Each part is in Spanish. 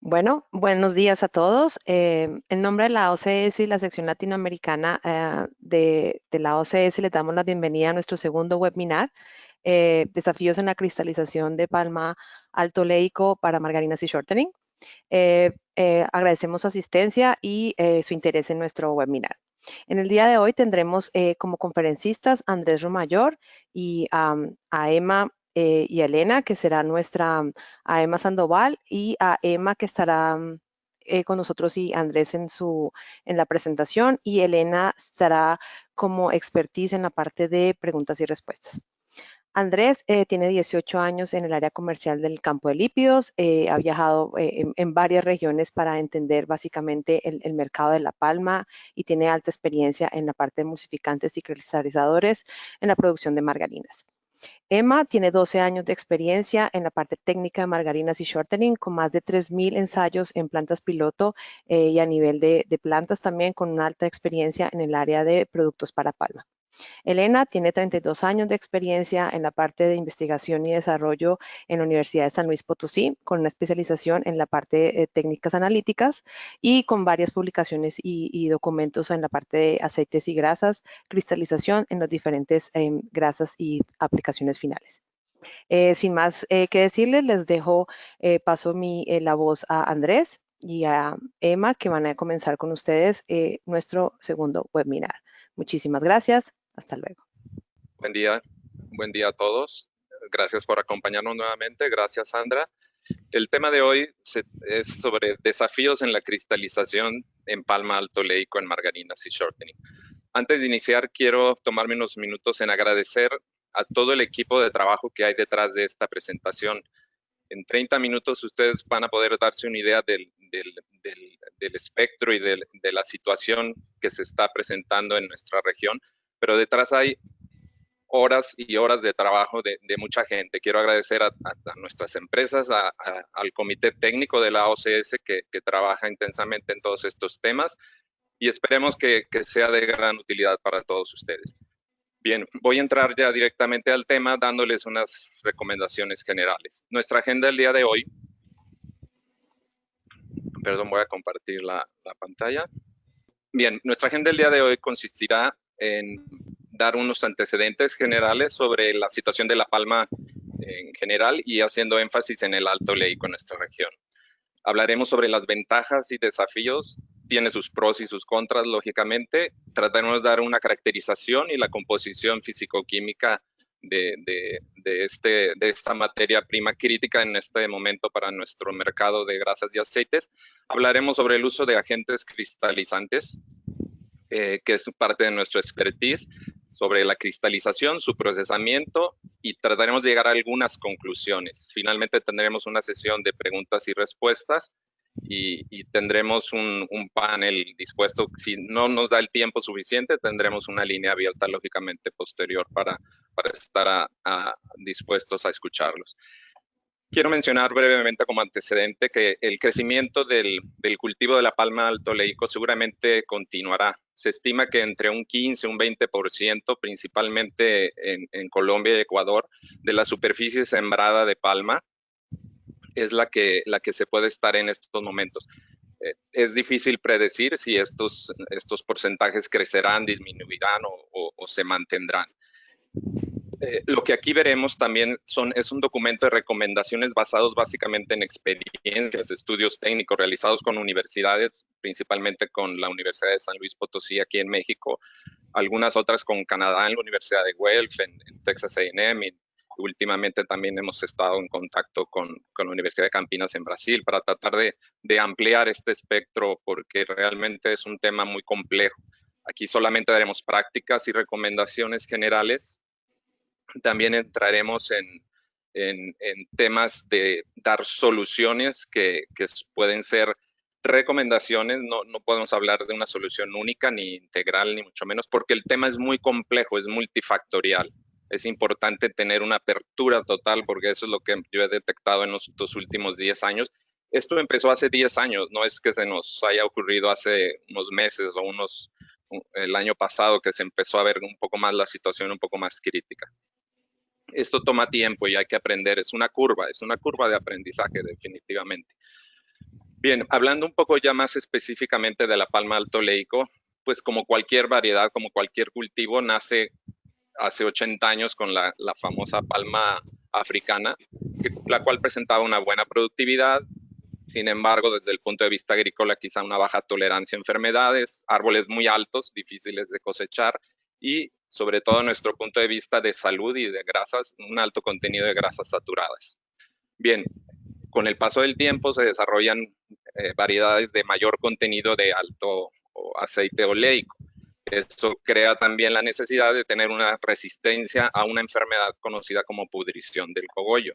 Bueno, buenos días a todos. En nombre de la OCS y la sección latinoamericana de la OCS, les damos la bienvenida a nuestro segundo webinar, Desafíos en la cristalización de palma alto oleico para margarinas y shortening. Agradecemos su asistencia y su interés en nuestro webinar. En el día de hoy tendremos como conferencistas a Andrés Romayor y a Emma y a Elena, que será a Emma Sandoval y a Emma, que estará con nosotros, y Andrés en la presentación, y Elena estará como expertise en la parte de preguntas y respuestas. Andrés tiene 18 años en el área comercial del campo de lípidos, ha viajado en varias regiones para entender básicamente el mercado de la palma y tiene alta experiencia en la parte de emulsificantes y cristalizadores en la producción de margarinas. Emma tiene 12 años de experiencia en la parte técnica de margarinas y shortening, con más de 3.000 ensayos en plantas piloto y a nivel de plantas también, con una alta experiencia en el área de productos para palma. Elena tiene 32 años de experiencia en la parte de investigación y desarrollo en la Universidad de San Luis Potosí, con una especialización en la parte de técnicas analíticas y con varias publicaciones y documentos en la parte de aceites y grasas, cristalización en las diferentes grasas y aplicaciones finales. Sin más que decirles, les dejo, paso la voz a Andrés y a Emma, que van a comenzar con ustedes nuestro segundo webinar. Muchísimas gracias. Hasta luego. Buen día a todos. Gracias por acompañarnos nuevamente. Gracias, Sandra. El tema de hoy es sobre desafíos en la cristalización en palma alto oleico en margarinas y shortening. Antes de iniciar, quiero tomarme unos minutos en agradecer a todo el equipo de trabajo que hay detrás de esta presentación. En 30 minutos ustedes van a poder darse una idea del espectro y de la situación que se está presentando en nuestra región, pero detrás hay horas y horas de trabajo de mucha gente. Quiero agradecer a nuestras empresas, al comité técnico de la OCS que trabaja intensamente en todos estos temas, y esperemos que sea de gran utilidad para todos ustedes. Bien, voy a entrar ya directamente al tema dándoles unas recomendaciones generales. Nuestra agenda del día de hoy, perdón, voy a compartir la pantalla. Bien, nuestra agenda del día de hoy consistirá en dar unos antecedentes generales sobre la situación de la palma en general y haciendo énfasis en el alto oleico en nuestra región. Hablaremos sobre las ventajas y desafíos, tiene sus pros y sus contras, lógicamente. Trataremos de dar una caracterización y la composición físico-química de esta materia prima crítica en este momento para nuestro mercado de grasas y aceites. Hablaremos sobre el uso de agentes cristalizantes, que es parte de nuestro expertise, sobre la cristalización, su procesamiento, y trataremos de llegar a algunas conclusiones. Finalmente tendremos una sesión de preguntas y respuestas y tendremos un panel dispuesto. Si no nos da el tiempo suficiente, tendremos una línea abierta, lógicamente, posterior para estar dispuestos a escucharlos. Quiero mencionar brevemente como antecedente que el crecimiento del cultivo de la palma alto oleico seguramente continuará. Se estima que entre un 15 y un 20%, principalmente en Colombia y Ecuador, de la superficie sembrada de palma es la que se puede estar en estos momentos. Es difícil predecir si estos porcentajes crecerán, disminuirán o se mantendrán. Lo que aquí veremos también es un documento de recomendaciones basados básicamente en experiencias, estudios técnicos realizados con universidades, principalmente con la Universidad de San Luis Potosí aquí en México, algunas otras con Canadá en la Universidad de Guelph, en Texas A&M, y últimamente también hemos estado en contacto con la Universidad de Campinas en Brasil para tratar de ampliar este espectro, porque realmente es un tema muy complejo. Aquí solamente daremos prácticas y recomendaciones generales. También entraremos en temas de dar soluciones que pueden ser recomendaciones. No podemos hablar de una solución única ni integral, ni mucho menos, porque el tema es muy complejo, es multifactorial. Es importante tener una apertura total, porque eso es lo que yo he detectado en los últimos 10 años. Esto empezó hace 10 años, no es que se nos haya ocurrido hace unos meses o el año pasado que se empezó a ver un poco más la situación un poco más crítica. Esto toma tiempo y hay que aprender, es una curva de aprendizaje definitivamente. Bien, hablando un poco ya más específicamente de la palma alto oleico, pues como cualquier variedad, como cualquier cultivo, nace hace 80 años con la famosa palma africana, la cual presentaba una buena productividad. Sin embargo, desde el punto de vista agrícola, quizá una baja tolerancia a enfermedades, árboles muy altos, difíciles de cosechar y, sobre todo, en nuestro punto de vista de salud y de grasas, un alto contenido de grasas saturadas. Bien, con el paso del tiempo se desarrollan variedades de mayor contenido de alto aceite oleico. Eso crea también la necesidad de tener una resistencia a una enfermedad conocida como pudrición del cogollo.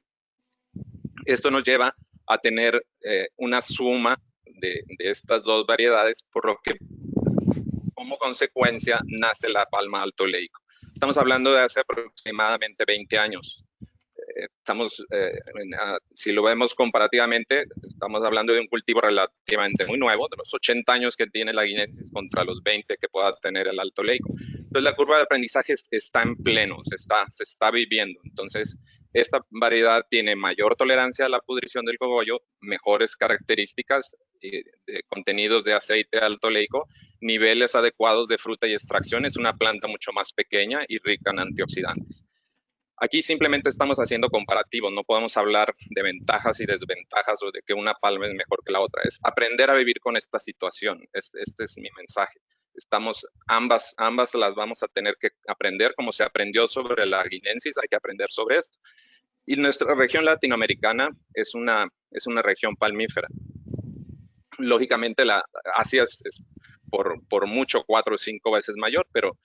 Esto nos lleva a tener una suma de estas dos variedades, por lo que como consecuencia nace la palma alto oleico. Estamos hablando de hace aproximadamente 20 años. Si lo vemos comparativamente, estamos hablando de un cultivo relativamente muy nuevo, de los 80 años que tiene la guinensis contra los 20 que pueda tener el alto oleico. Entonces la curva de aprendizaje está en pleno, se está viviendo. Entonces esta variedad tiene mayor tolerancia a la pudrición del cogollo, mejores características de contenidos de aceite alto oleico, niveles adecuados de fruta y extracción. Es una planta mucho más pequeña y rica en antioxidantes. Aquí simplemente estamos haciendo comparativos, no podemos hablar de ventajas y desventajas o de que una palma es mejor que la otra. Es aprender a vivir con esta situación. Este es mi mensaje. Ambas las vamos a tener que aprender como se aprendió sobre la guinensis, hay que aprender sobre esto. Y nuestra región latinoamericana es una región palmífera. Lógicamente Asia es por mucho 4 o 5 veces mayor, pero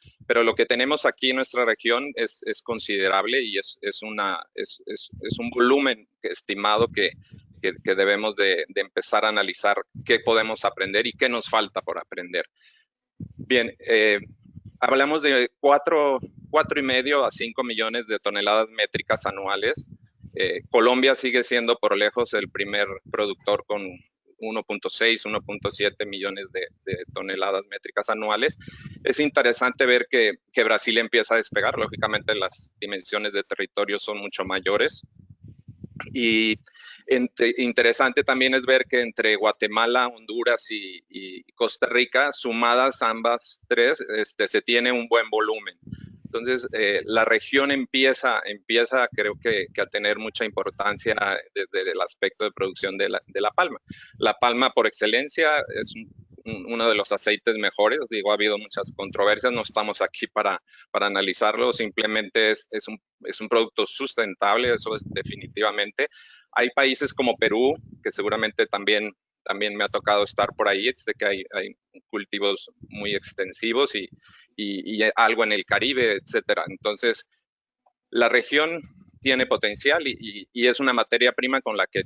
lo que tenemos aquí en nuestra región es considerable y es un volumen estimado que debemos de empezar a analizar qué podemos aprender y qué nos falta por aprender. Bien, hablamos de 4,5 a 5 millones de toneladas métricas anuales. Colombia sigue siendo por lejos el primer productor con 1,6, 1,7 millones de toneladas métricas anuales. Es interesante ver que Brasil empieza a despegar. Lógicamente las dimensiones de territorio son mucho mayores. Y interesante también es ver que entre Guatemala, Honduras y Costa Rica, sumadas ambas tres, se tiene un buen volumen. Entonces, la región empieza creo que a tener mucha importancia desde el aspecto de producción de la palma. La palma, por excelencia, es uno de los aceites mejores. Digo, ha habido muchas controversias, no estamos aquí para analizarlo, simplemente es un producto sustentable, eso es definitivamente. Hay países como Perú, que seguramente también me ha tocado estar por ahí, sé que hay cultivos muy extensivos y algo en el Caribe, etcétera. Entonces, la región tiene potencial y es una materia prima con la que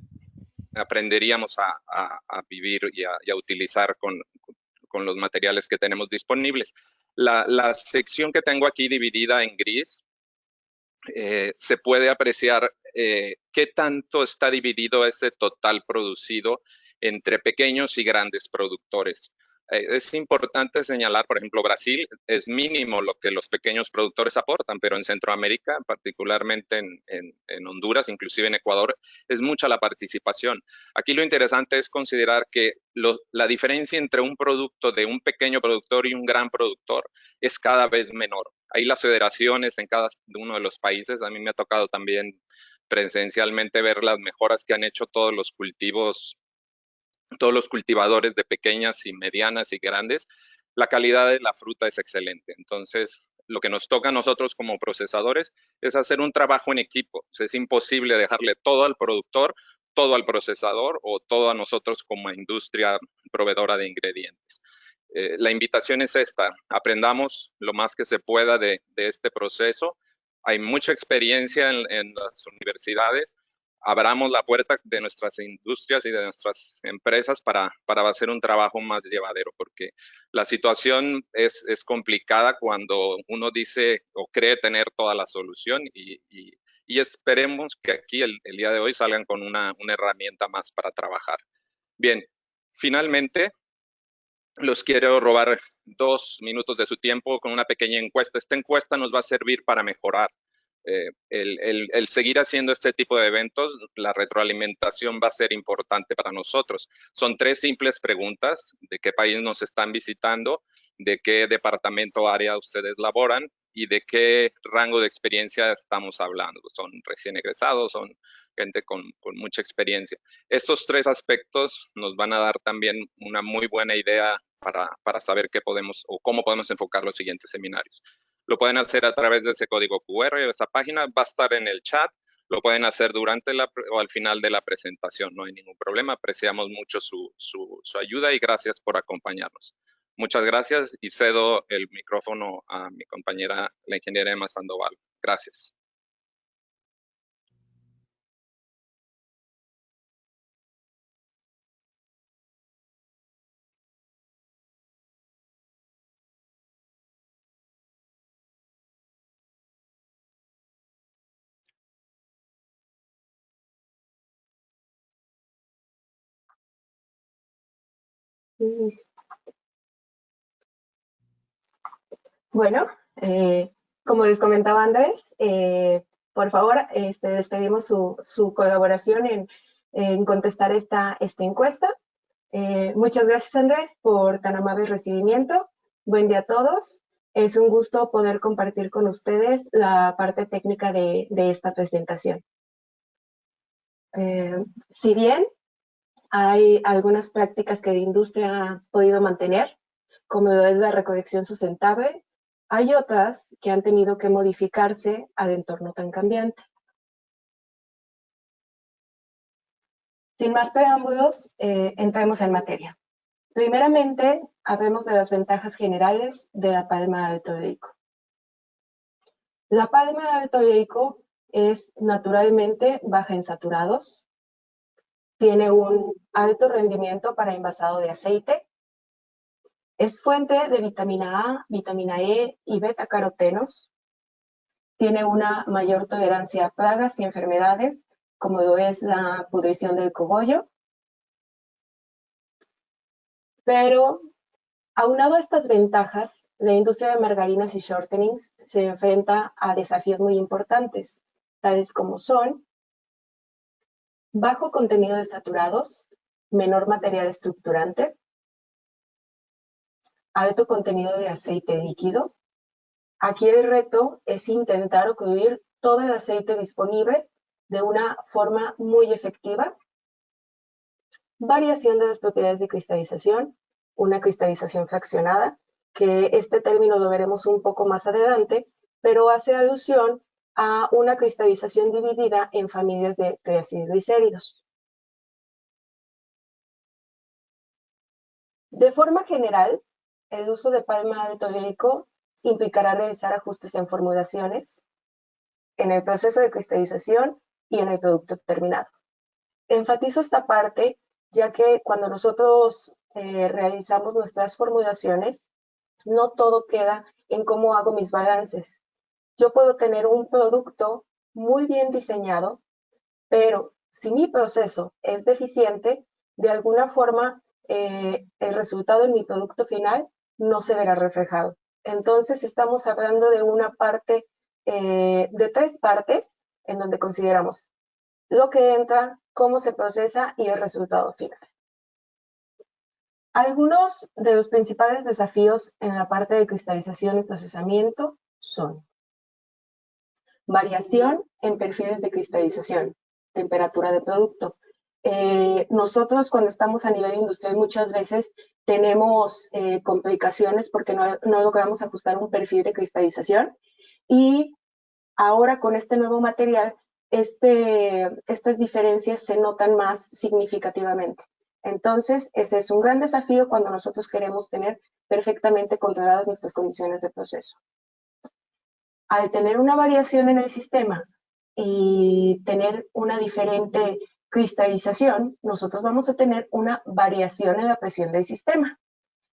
aprenderíamos a vivir y a utilizar con los materiales que tenemos disponibles. La sección que tengo aquí dividida en gris, se puede apreciar qué tanto está dividido ese total producido entre pequeños y grandes productores. Es importante señalar, por ejemplo, Brasil es mínimo lo que los pequeños productores aportan, pero en Centroamérica, particularmente en Honduras, inclusive en Ecuador, es mucha la participación. Aquí lo interesante es considerar que la diferencia entre un producto de un pequeño productor y un gran productor es cada vez menor. Ahí las federaciones en cada uno de los países, a mí me ha tocado también presencialmente ver las mejoras que han hecho todos los cultivadores de pequeñas y medianas y grandes. La calidad de la fruta es excelente. Entonces, lo que nos toca a nosotros como procesadores es hacer un trabajo en equipo. O sea, es imposible dejarle todo al productor, todo al procesador o todo a nosotros como industria proveedora de ingredientes. La invitación es esta, aprendamos lo más que se pueda de este proceso. Hay mucha experiencia en las universidades. Abramos la puerta de nuestras industrias y de nuestras empresas para hacer un trabajo más llevadero, porque la situación es complicada cuando uno dice o cree tener toda la solución y esperemos que aquí el día de hoy salgan con una herramienta más para trabajar. Bien, finalmente, los quiero robar 2 minutos de su tiempo con una pequeña encuesta. Esta encuesta nos va a servir para mejorar el seguir haciendo este tipo de eventos, la retroalimentación va a ser importante para nosotros. Son 3 simples preguntas: de qué país nos están visitando, de qué departamento o área ustedes laboran y de qué rango de experiencia estamos hablando. Son recién egresados, son gente con mucha experiencia. Estos 3 aspectos nos van a dar también una muy buena idea para saber qué podemos o cómo podemos enfocar los siguientes seminarios. Lo pueden hacer a través de ese código QR, esa página va a estar en el chat. Lo pueden hacer durante o al final de la presentación, no hay ningún problema. Apreciamos mucho su ayuda y gracias por acompañarnos. Muchas gracias y cedo el micrófono a mi compañera, la ingeniera Emma Sandoval. Gracias. Bueno, como les comentaba Andrés, por favor, les pedimos su colaboración en contestar esta encuesta. Muchas gracias, Andrés, por tan amable recibimiento. Buen día a todos. Es un gusto poder compartir con ustedes la parte técnica de esta presentación. Si bien hay algunas prácticas que la industria ha podido mantener, como lo es la recolección sustentable, hay otras que han tenido que modificarse al entorno tan cambiante. Sin más preámbulos, entremos en materia. Primeramente, hablemos de las ventajas generales de la palma de alto ibérico. La palma de alto ibérico es naturalmente baja en saturados, tiene un alto rendimiento para envasado de aceite, es fuente de vitamina A, vitamina E y beta-carotenos, tiene una mayor tolerancia a plagas y enfermedades, como lo es la pudrición del cogollo. Pero, aunado a estas ventajas, la industria de margarinas y shortenings se enfrenta a desafíos muy importantes, tales como son bajo contenido de saturados, menor material estructurante, alto contenido de aceite líquido. Aquí el reto es intentar ocluir todo el aceite disponible de una forma muy efectiva. Variación de las propiedades de cristalización, una cristalización fraccionada, que este término lo veremos un poco más adelante, pero hace alusión a una cristalización dividida en familias de triacilglicéridos. De forma general, el uso de palma alto ibérico implicará realizar ajustes en formulaciones, en el proceso de cristalización y en el producto terminado. Enfatizo esta parte ya que cuando nosotros realizamos nuestras formulaciones, no todo queda en cómo hago mis balances. Yo puedo tener un producto muy bien diseñado, pero si mi proceso es deficiente, de alguna forma el resultado en mi producto final no se verá reflejado. Entonces estamos hablando de una parte, de 3 partes en donde consideramos lo que entra, cómo se procesa y el resultado final. Algunos de los principales desafíos en la parte de cristalización y procesamiento son variación en perfiles de cristalización, temperatura de producto. Nosotros cuando estamos a nivel industrial muchas veces tenemos complicaciones porque no logramos ajustar un perfil de cristalización y ahora con este nuevo material estas diferencias se notan más significativamente. Entonces, ese es un gran desafío cuando nosotros queremos tener perfectamente controladas nuestras condiciones de proceso. Al tener una variación en el sistema y tener una diferente cristalización, nosotros vamos a tener una variación en la presión del sistema.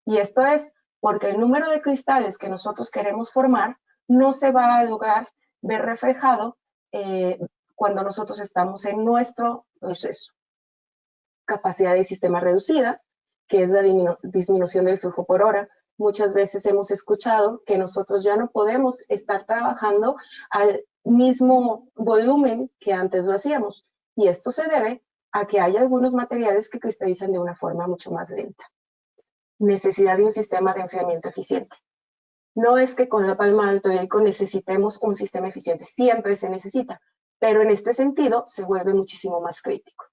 Y esto es porque el número de cristales que nosotros queremos formar no se va a lograr ver reflejado cuando nosotros estamos en nuestro proceso. Capacidad de sistema reducida, que es la disminución del flujo por hora. Muchas veces hemos escuchado que nosotros ya no podemos estar trabajando al mismo volumen que antes lo hacíamos. Y esto se debe a que hay algunos materiales que cristalizan de una forma mucho más lenta. Necesidad de un sistema de enfriamiento eficiente. No es que con la palma alto toreico necesitemos un sistema eficiente, siempre se necesita, pero en este sentido se vuelve muchísimo más crítico.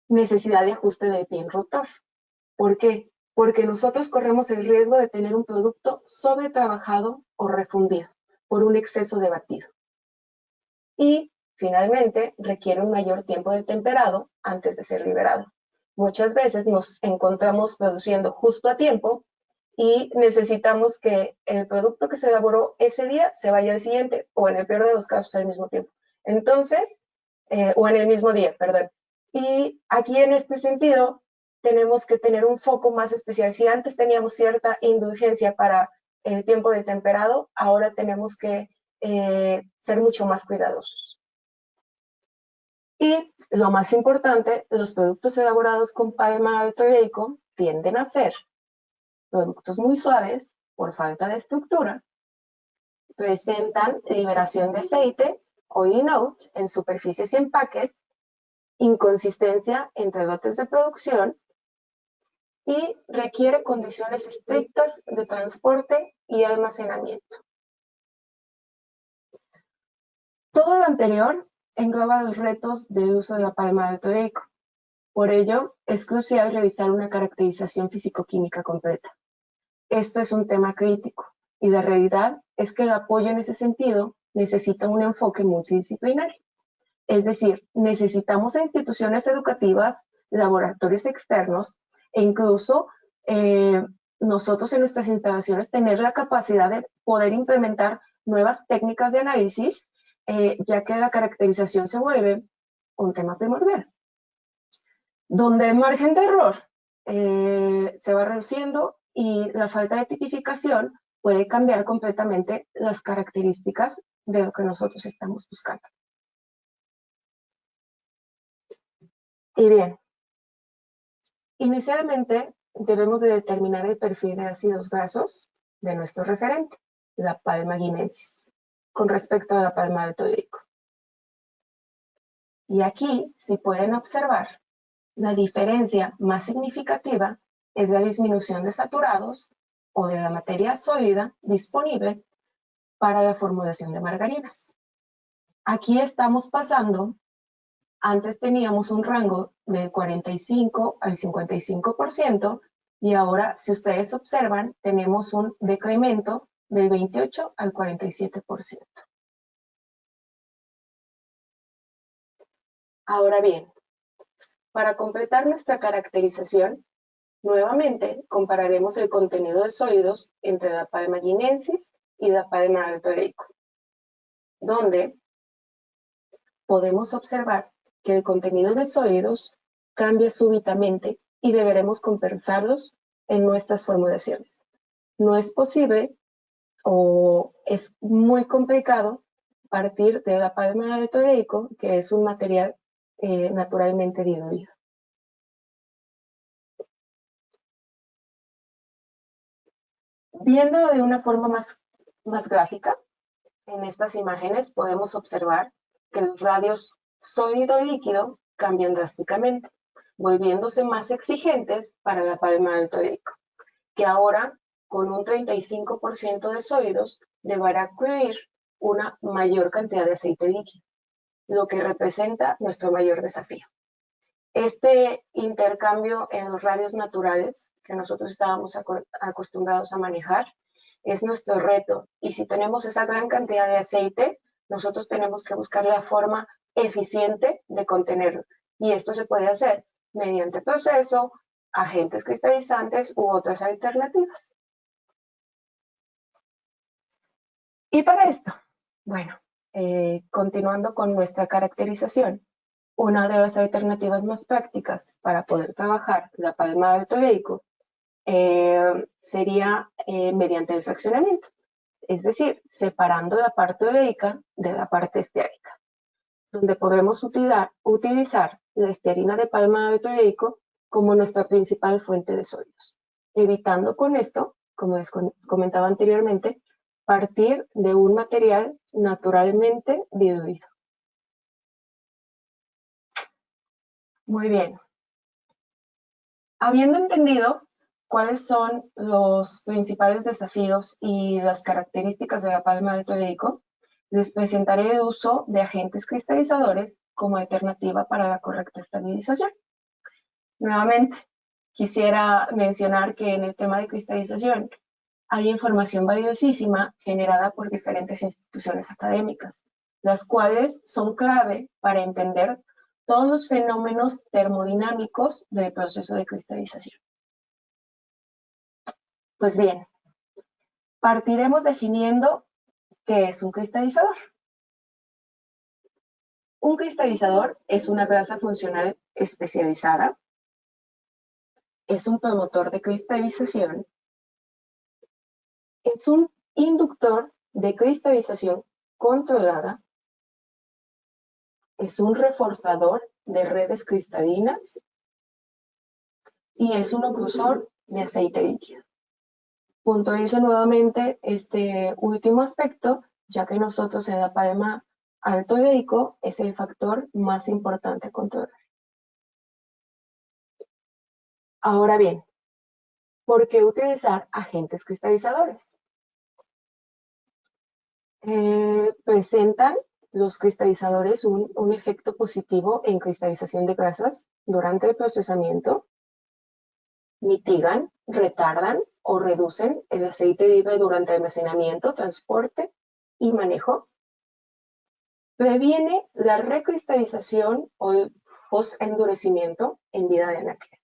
Necesidad de ajuste de pin rotor. ¿Por qué? Porque nosotros corremos el riesgo de tener un producto sobretrabajado o refundido por un exceso de batido. Y finalmente requiere un mayor tiempo de temperado antes de ser liberado. Muchas veces nos encontramos produciendo justo a tiempo y necesitamos que el producto que se elaboró ese día se vaya al siguiente, o en el peor de los casos al mismo tiempo. Entonces, o en el mismo día, perdón. Y aquí en este sentido tenemos que tener un foco más especial. Si antes teníamos cierta indulgencia para el tiempo de temperado, ahora tenemos que ser mucho más cuidadosos. Y lo más importante, los productos elaborados con palma alto toreico tienden a ser productos muy suaves por falta de estructura, presentan liberación de aceite o note en superficies y empaques, inconsistencia entre lotes de producción y requiere condiciones estrictas de transporte y almacenamiento. Todo lo anterior engloba los retos del uso de la palma alto toreico. Por ello, es crucial realizar una caracterización físico-química completa. Esto es un tema crítico y la realidad es que el apoyo en ese sentido necesita un enfoque multidisciplinario. Es decir, necesitamos a instituciones educativas, laboratorios externos e incluso nosotros en nuestras instalaciones tener la capacidad de poder implementar nuevas técnicas de análisis, ya que la caracterización se vuelve un tema primordial. Donde el margen de error se va reduciendo y la falta de tipificación puede cambiar completamente las características de lo que nosotros estamos buscando. Y bien, inicialmente debemos de determinar el perfil de ácidos grasos de nuestro referente, la palma guinensis, con respecto a la palma alto toreico. Y aquí, si pueden observar, la diferencia más significativa es la disminución de saturados o de la materia sólida disponible para la formulación de margarinas. Aquí estamos pasando, antes teníamos un rango del 45 al 55% y ahora, si ustedes observan, tenemos un decremento del 28 al 47%. Ahora bien, para completar nuestra caracterización, nuevamente compararemos el contenido de sólidos entre la palma guinensis y la palma alto toreico, donde podemos observar que el contenido de sólidos cambia súbitamente y deberemos compensarlos en nuestras formulaciones. No es posible o es muy complicado partir de la palma alto toreico, que es un material naturalmente diluido. Viendo de una forma más gráfica, en estas imágenes podemos observar que los radios sólido-líquido cambian drásticamente, volviéndose más exigentes para la palma alto toreico, que ahora con un 35% de sólidos deberá cubrir una mayor cantidad de aceite líquido, lo que representa nuestro mayor desafío. Este intercambio en los radios naturales que nosotros estábamos acostumbrados a manejar es nuestro reto, y si tenemos esa gran cantidad de aceite, nosotros tenemos que buscar la forma eficiente de contenerlo, y esto se puede hacer mediante proceso, agentes cristalizantes u otras alternativas. Y para esto, bueno, continuando con nuestra caracterización, una de las alternativas más prácticas para poder trabajar la palma alto toreico sería mediante el fraccionamiento, es decir, separando la parte oleica de la parte esteárica, donde podemos utilizar la estearina de palma alto toreico como nuestra principal fuente de sólidos, evitando con esto, como les comentaba anteriormente, partir de un material naturalmente diluido. Muy bien. Habiendo entendido cuáles son los principales desafíos y las características de la palma de Toleico, les presentaré el uso de agentes cristalizadores como alternativa para la correcta estabilización. Nuevamente, quisiera mencionar que en el tema de cristalización hay información valiosísima generada por diferentes instituciones académicas, las cuales son clave para entender todos los fenómenos termodinámicos del proceso de cristalización. Pues bien, partiremos definiendo qué es un cristalizador. Un cristalizador es una grasa funcional especializada, es un promotor de cristalización, es un inductor de cristalización controlada, es un reforzador de redes cristalinas y es un oclusor de aceite líquido. Puntualizo nuevamente este último aspecto, ya que nosotros en la palma alto-deico es el factor más importante a controlar. Ahora bien, ¿por qué utilizar agentes cristalizadores? Presentan los cristalizadores un efecto positivo en cristalización de grasas durante el procesamiento, mitigan, retardan o reducen el aceite libre durante almacenamiento, transporte y manejo, previene la recristalización o el post-endurecimiento en vida de anaquel.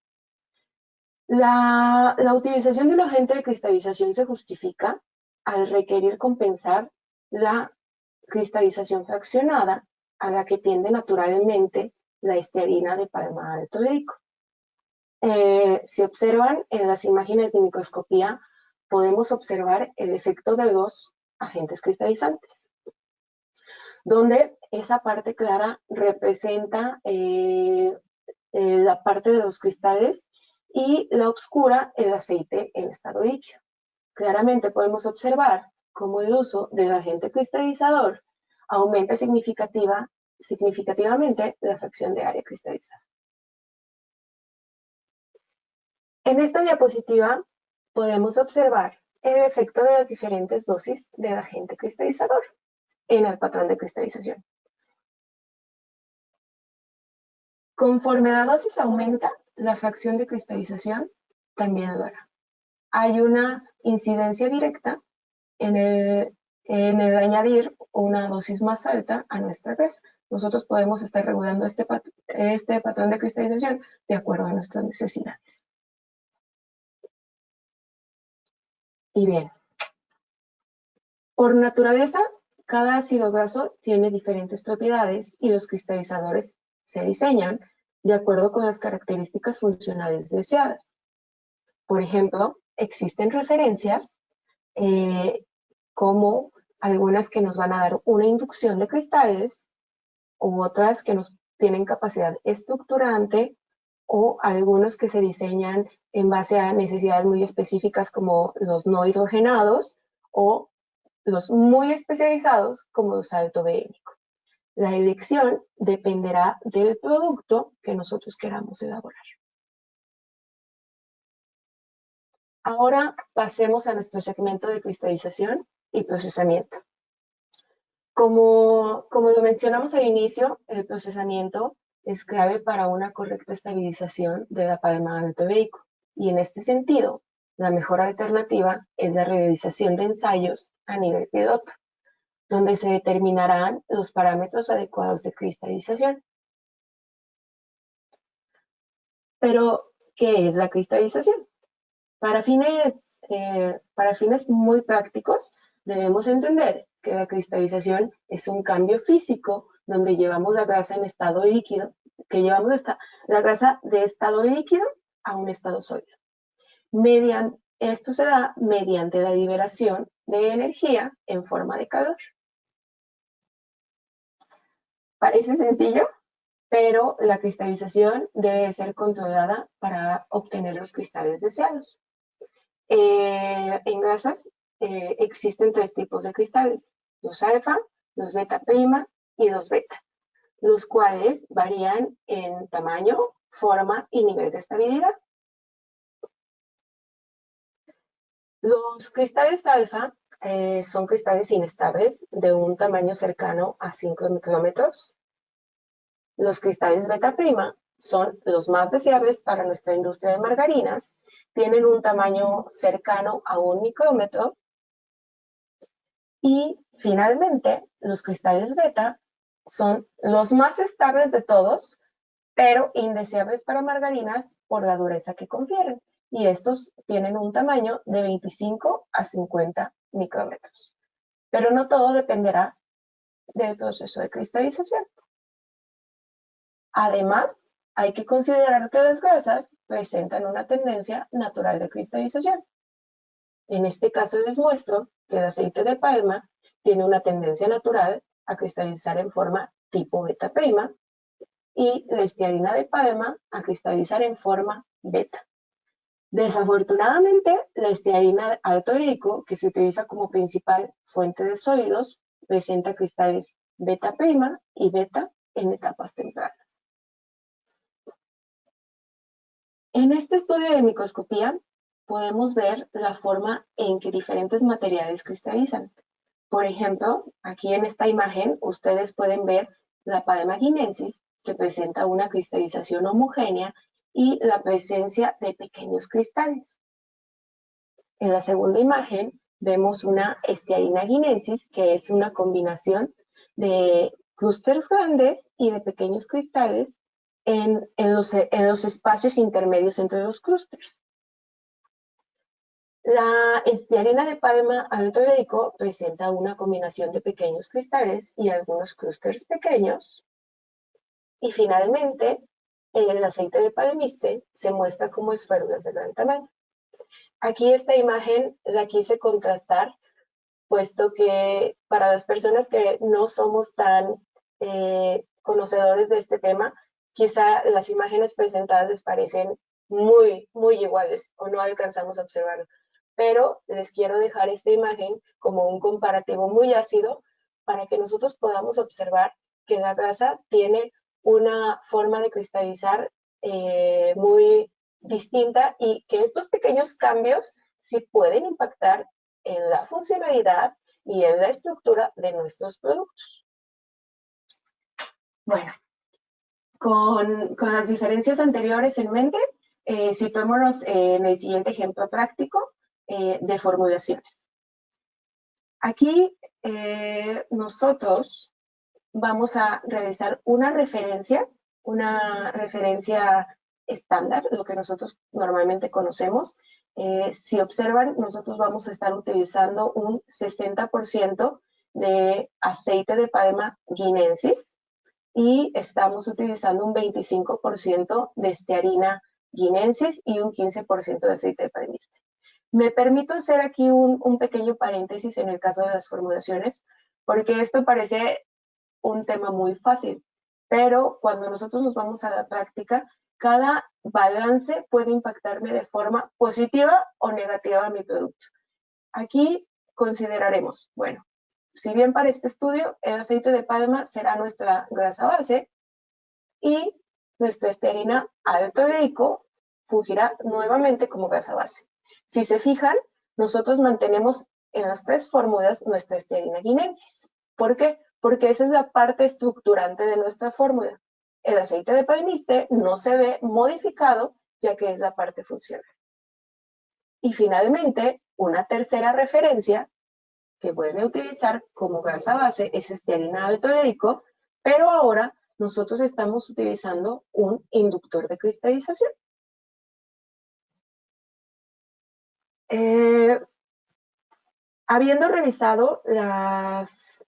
La utilización de un agente de cristalización se justifica al requerir compensar la cristalización fraccionada a la que tiende naturalmente la estearina de palma alto-deico. Si observan en las imágenes de microscopía, podemos observar el efecto de los agentes cristalizantes, donde esa parte clara representa la parte de los cristales y la oscura el aceite en estado líquido. Claramente podemos observar cómo el uso del agente cristalizador aumenta significativamente la fracción de área cristalizada. En esta diapositiva podemos observar el efecto de las diferentes dosis del agente cristalizador en el patrón de cristalización. Conforme la dosis aumenta, la fracción de cristalización también lo hará. Hay una incidencia directa en el añadir una dosis más alta a nuestra grasa. Nosotros podemos estar regulando este patrón de cristalización de acuerdo a nuestras necesidades. Y bien, por naturaleza, cada ácido graso tiene diferentes propiedades y los cristalizadores se diseñan de acuerdo con las características funcionales deseadas. Por ejemplo, existen referencias como algunas que nos van a dar una inducción de cristales u otras que nos tienen capacidad estructurante o algunos que se diseñan en base a necesidades muy específicas como los no hidrogenados o los muy especializados como los alto BNico. La elección dependerá del producto que nosotros queramos elaborar. Ahora pasemos a nuestro segmento de cristalización y procesamiento. Como lo mencionamos al inicio, el procesamiento es clave para una correcta estabilización de la palma alto-deico. Y en este sentido, la mejor alternativa es la realización de ensayos a nivel piloto, donde se determinarán los parámetros adecuados de cristalización. Pero, ¿qué es la cristalización? Para fines muy prácticos, debemos entender que la cristalización es un cambio físico donde llevamos la grasa en estado líquido, la grasa de estado líquido a un estado sólido. Esto se da mediante la liberación de energía en forma de calor. Parece sencillo, pero la cristalización debe ser controlada para obtener los cristales deseados. En grasas existen 3 tipos de cristales, los alfa, los beta prima y los beta, los cuales varían en tamaño, forma y nivel de estabilidad. Los cristales alfa son cristales inestables de un tamaño cercano a 5 micrómetros. Los cristales beta prima son los más deseables para nuestra industria de margarinas, tienen un tamaño cercano a 1 micrómetro. Y finalmente, los cristales beta son los más estables de todos, pero indeseables para margarinas por la dureza que confieren. Y estos tienen un tamaño de 25 a 50 micrómetros. Pero no todo dependerá del proceso de cristalización. Además, hay que considerar que las grasas presentan una tendencia natural de cristalización. En este caso les muestro que el aceite de palma tiene una tendencia natural a cristalizar en forma tipo beta prima y la estearina de palma a cristalizar en forma beta. Desafortunadamente, la estearina alto rico, que se utiliza como principal fuente de sólidos, presenta cristales beta prima y beta en etapas tempranas. En este estudio de microscopía podemos ver la forma en que diferentes materiales cristalizan. Por ejemplo, aquí en esta imagen ustedes pueden ver la palma guinensis, que presenta una cristalización homogénea y la presencia de pequeños cristales. En la segunda imagen vemos una estearina guinensis, que es una combinación de clústeres grandes y de pequeños cristales en los espacios intermedios entre los clústeres. La estearina de palma alto rico presenta una combinación de pequeños cristales y algunos clústeres pequeños. Y finalmente, el aceite de palmiste se muestra como esferulas de gran tamaño. Aquí esta imagen la quise contrastar, puesto que para las personas que no somos tan conocedores de este tema, quizá las imágenes presentadas les parecen muy iguales o no alcanzamos a observarlo. Pero les quiero dejar esta imagen como un comparativo muy ácido para que nosotros podamos observar que la grasa tiene una forma de cristalizar muy distinta y que estos pequeños cambios sí pueden impactar en la funcionalidad y en la estructura de nuestros productos. Bueno, con las diferencias anteriores en mente, situémonos en el siguiente ejemplo práctico de formulaciones. Aquí nosotros vamos a realizar una referencia estándar, lo que nosotros normalmente conocemos. Si observan, nosotros vamos a estar utilizando un 60% de aceite de palma guinensis y estamos utilizando un 25% de estearina guinensis y un 15% de aceite de palmiste. Me permito hacer aquí un pequeño paréntesis en el caso de las formulaciones, porque esto parece un tema muy fácil, pero cuando nosotros nos vamos a la práctica, cada balance puede impactarme de forma positiva o negativa a mi producto. Aquí consideraremos, bueno, si bien para este estudio el aceite de palma será nuestra grasa base y nuestra estearina alto rico fungirá nuevamente como grasa base. Si se fijan, nosotros mantenemos en las 3 fórmulas nuestra estearina guinensis. ¿Por qué? Porque esa es la parte estructurante de nuestra fórmula. El aceite de palmiste no se ve modificado, ya que es la parte funcional. Y finalmente, una tercera referencia que vuelve a utilizar como grasa base es estearina alto rico, pero ahora nosotros estamos utilizando un inductor de cristalización. Habiendo revisado las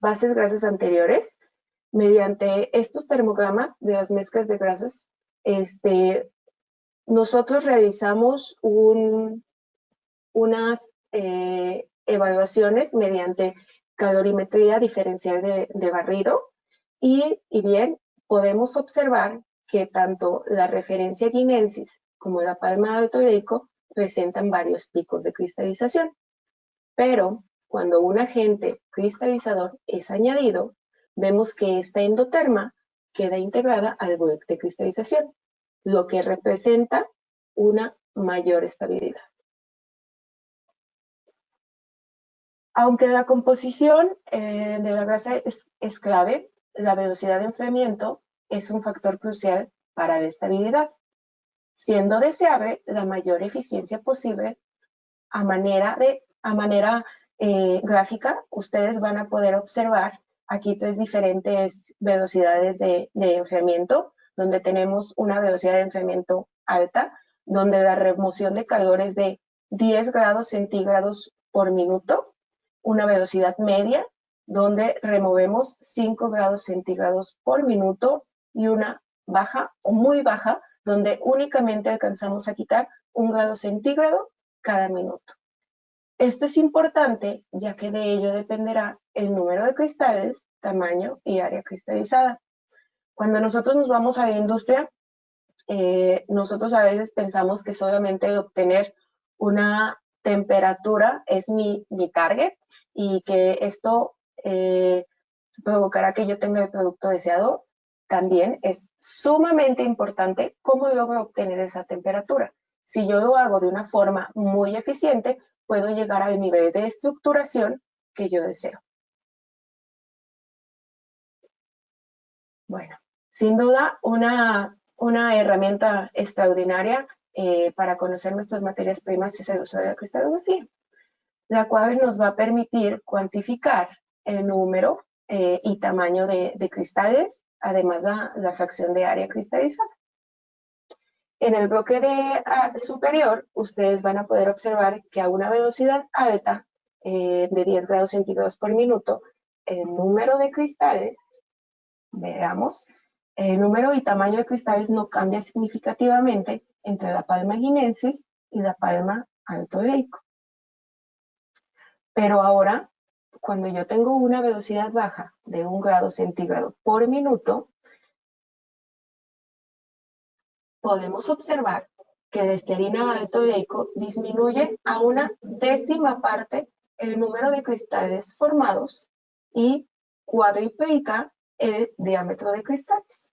bases grasas anteriores, mediante estos termogramas de las mezclas de grasas, nosotros realizamos unas evaluaciones mediante calorimetría diferencial de barrido y bien podemos observar que tanto la referencia guinensis como la palma alto rico presentan varios picos de cristalización. Pero cuando un agente cristalizador es añadido, vemos que esta endoterma queda integrada al break de cristalización, lo que representa una mayor estabilidad. Aunque la composición de la grasa es clave, la velocidad de enfriamiento es un factor crucial para la estabilidad, siendo deseable la mayor eficiencia posible. A manera gráfica, ustedes van a poder observar aquí 3 diferentes velocidades de enfriamiento, donde tenemos una velocidad de enfriamiento alta, donde la remoción de calor es de 10 grados centígrados por minuto, una velocidad media, donde removemos 5 grados centígrados por minuto, y una baja o muy baja, donde únicamente alcanzamos a quitar 1 grado centígrado cada minuto. Esto es importante, ya que de ello dependerá el número de cristales, tamaño y área cristalizada. Cuando nosotros nos vamos a la industria, nosotros a veces pensamos que solamente obtener una temperatura es mi target, y que esto provocará que yo tenga el producto deseado. También es sumamente importante cómo logro obtener esa temperatura. Si yo lo hago de una forma muy eficiente, puedo llegar al nivel de estructuración que yo deseo. Bueno, sin duda una herramienta extraordinaria para conocer nuestras materias primas es el uso de la cristalografía, la cual nos va a permitir cuantificar el número y tamaño de cristales, además la fracción de área cristalizada. En el bloque superior, ustedes van a poder observar que a una velocidad alta de 10 grados centígrados por minuto, el número de cristales, veamos, el número y tamaño de cristales no cambia significativamente entre la palma guinensis y la palma alto-deico. Pero ahora, cuando yo tengo una velocidad baja de 1 grado centígrado por minuto, podemos observar que de estearina alto-deico disminuye a una décima parte el número de cristales formados y cuadriplica el diámetro de cristales.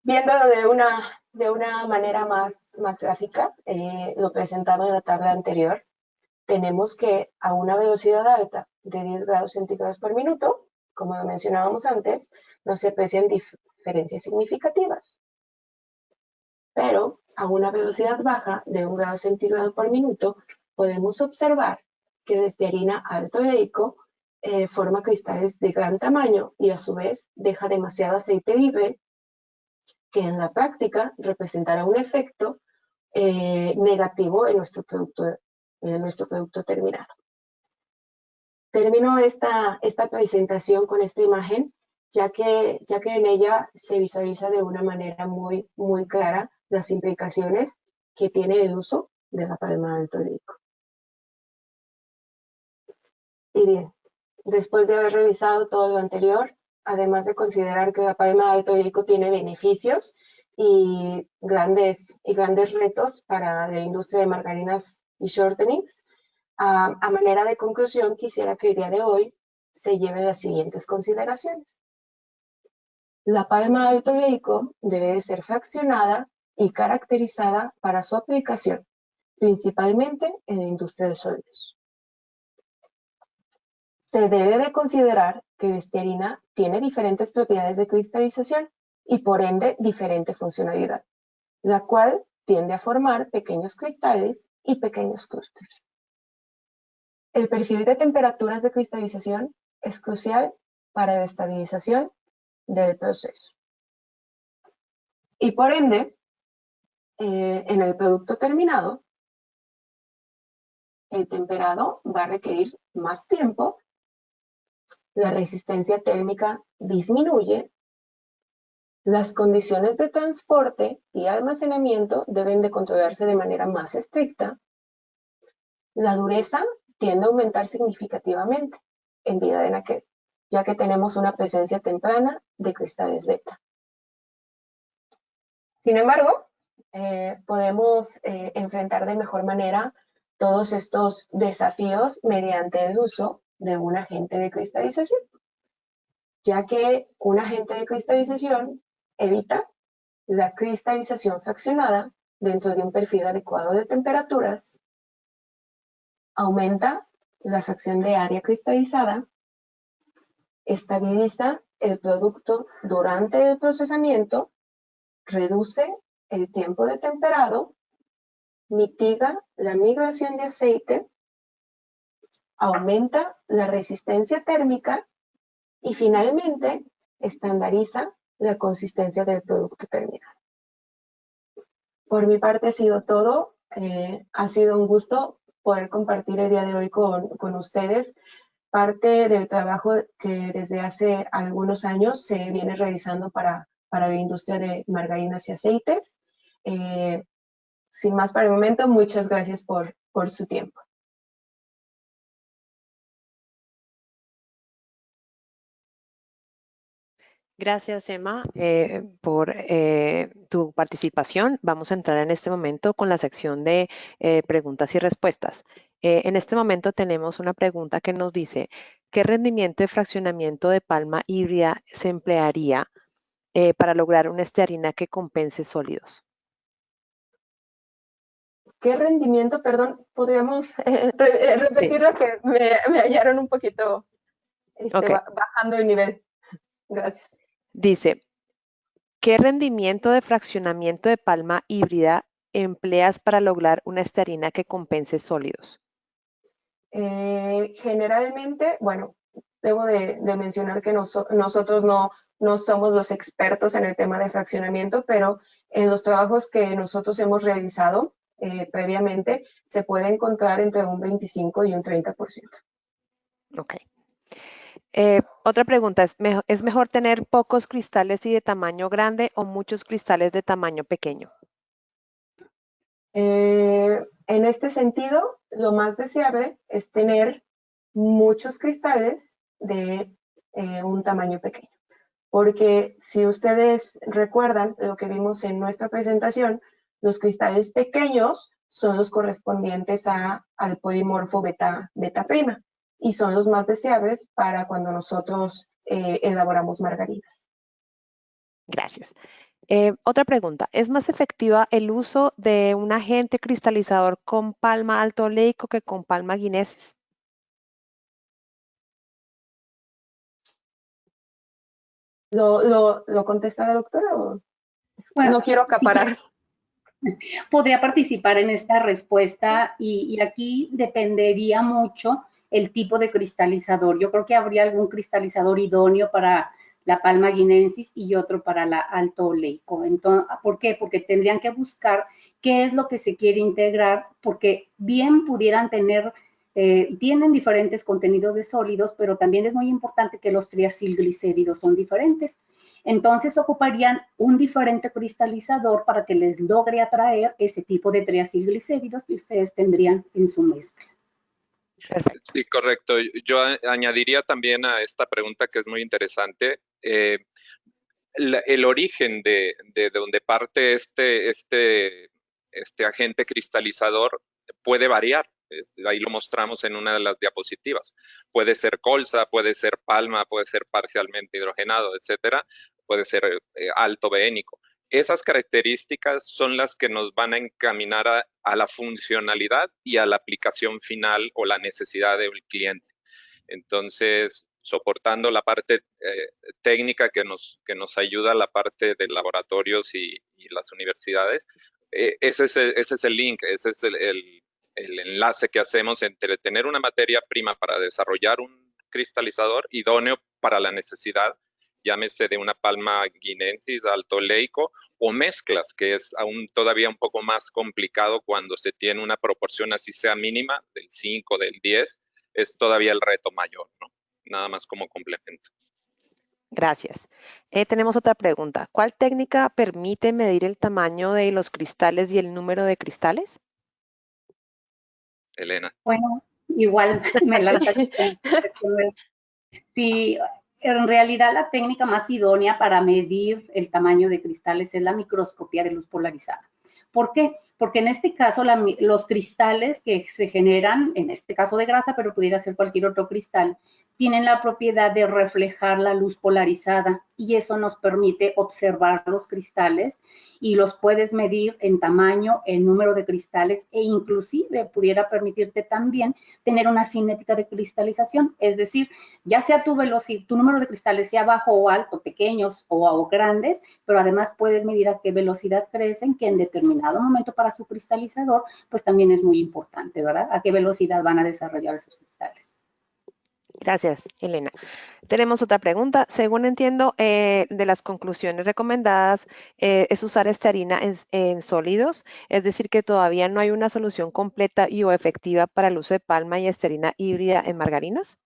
Viéndolo de una manera más gráfica, lo presentado en la tabla anterior, tenemos que a una velocidad alta de 10 grados centígrados por minuto, como lo mencionábamos antes, no se aprecian diferencias significativas. Pero a una velocidad baja de 1 grado centígrado por minuto, podemos observar que el estearina alto-deico forma cristales de gran tamaño y a su vez deja demasiado aceite libre, que en la práctica representará un efecto negativo en nuestro producto terminado. Termino esta presentación con esta imagen, ya que en ella se visualiza de una manera muy clara las implicaciones que tiene el uso de la palma alto-deico. Y bien, después de haber revisado todo lo anterior, además de considerar que la palma alto-deico tiene beneficios y grandes retos para la industria de margarinas y shortenings, a manera de conclusión, quisiera que el día de hoy se lleven las siguientes consideraciones. La palma alto-deico debe de ser fraccionada y caracterizada para su aplicación, principalmente en la industria de sólidos. Se debe de considerar que la estearina tiene diferentes propiedades de cristalización y por ende diferente funcionalidad, la cual tiende a formar pequeños cristales y pequeños clústeres. El perfil de temperaturas de cristalización es crucial para la estabilización del proceso. Y por ende, en el producto terminado, el temperado va a requerir más tiempo, la resistencia térmica disminuye, las condiciones de transporte y almacenamiento deben de controlarse de manera más estricta, la dureza tiende a aumentar significativamente en vida de naquel, ya que tenemos una presencia temprana de cristales beta. Sin embargo, podemos enfrentar de mejor manera todos estos desafíos mediante el uso de un agente de cristalización, ya que un agente de cristalización evita la cristalización fraccionada dentro de un perfil adecuado de temperaturas, aumenta la fracción de área cristalizada, estabiliza el producto durante el procesamiento, reduce el tiempo de temperado, mitiga la migración de aceite, aumenta la resistencia térmica y finalmente estandariza la consistencia del producto terminado. Por mi parte ha sido todo. Ha sido un gusto poder compartir el día de hoy con ustedes parte del trabajo que desde hace algunos años se viene realizando para la industria de margarinas y aceites. Sin más para el momento, muchas gracias por su tiempo. Gracias, Emma, por tu participación. Vamos a entrar en este momento con la sección de preguntas y respuestas. En este momento tenemos una pregunta que nos dice, ¿qué rendimiento de fraccionamiento de palma híbrida se emplearía para lograr una estearina que compense sólidos? ¿Qué rendimiento? Perdón, ¿podríamos repetirlo? Sí. Que me hallaron un poquito Okay. Bajando el nivel. Gracias. Dice, ¿qué rendimiento de fraccionamiento de palma híbrida empleas para lograr una estearina que compense sólidos? Generalmente, bueno, debo de mencionar que nosotros no somos los expertos en el tema de fraccionamiento, pero en los trabajos que nosotros hemos realizado previamente, se puede encontrar entre un 25 y un 30%. Ok. Otra pregunta, ¿es mejor tener pocos cristales y de tamaño grande o muchos cristales de tamaño pequeño? En este sentido, lo más deseable es tener muchos cristales de un tamaño pequeño. Porque si ustedes recuerdan lo que vimos en nuestra presentación, los cristales pequeños son los correspondientes al polimorfo beta prima y son los más deseables para cuando nosotros elaboramos margarinas. Gracias. Otra pregunta, ¿es más efectiva el uso de un agente cristalizador con palma alto oleico que con palma guinesis? ¿Lo contesta la doctora o? Bueno, no quiero acaparar. Podría participar en esta respuesta y aquí dependería mucho el tipo de cristalizador. Yo creo que habría algún cristalizador idóneo para la palma guinensis y otro para la alto oleico. Entonces, ¿por qué? Porque tendrían que buscar qué es lo que se quiere integrar, porque bien pudieran tener, tienen diferentes contenidos de sólidos, pero también es muy importante que los triacilglicéridos son diferentes. Entonces ocuparían un diferente cristalizador para que les logre atraer ese tipo de triacilglicéridos que ustedes tendrían en su mezcla. Perfecto. Sí, correcto. Yo añadiría también a esta pregunta que es muy interesante, el origen de donde parte este agente cristalizador puede variar. Ahí lo mostramos en una de las diapositivas. Puede ser colza, puede ser palma, puede ser parcialmente hidrogenado, etcétera. Puede ser alto beénico. Esas características son las que nos van a encaminar a la funcionalidad y a la aplicación final o la necesidad del cliente. Entonces, soportando la parte técnica que nos ayuda, la parte de laboratorios y las universidades, ese es el link, ese es el enlace que hacemos entre tener una materia prima para desarrollar un cristalizador idóneo para la necesidad, llámese de una palma guinensis, alto oleico, o mezclas, que es aún todavía un poco más complicado cuando se tiene una proporción así sea mínima, del 5, del 10, es todavía el reto mayor, ¿no? Nada más como complemento. Gracias. Tenemos otra pregunta. ¿Cuál técnica permite medir el tamaño de los cristales y el número de cristales? Elena. Bueno, igual me la sí, En realidad, la técnica más idónea para medir el tamaño de cristales es la microscopía de luz polarizada. ¿Por qué? Porque en este caso los cristales que se generan, en este caso de grasa, pero pudiera ser cualquier otro cristal, tienen la propiedad de reflejar la luz polarizada y eso nos permite observar los cristales y los puedes medir en tamaño, en número de cristales e inclusive pudiera permitirte también tener una cinética de cristalización, es decir, ya sea tu velocidad, tu número de cristales sea bajo o alto, pequeños o grandes, pero además puedes medir a qué velocidad crecen, que en determinado momento para su cristalizador, pues también es muy importante, ¿verdad? A qué velocidad van a desarrollar esos cristales. Gracias, Elena. Tenemos otra pregunta. Según entiendo, de las conclusiones recomendadas es usar estearina en sólidos, es decir, que todavía no hay una solución completa y o efectiva para el uso de palma y estearina híbrida en margarinas.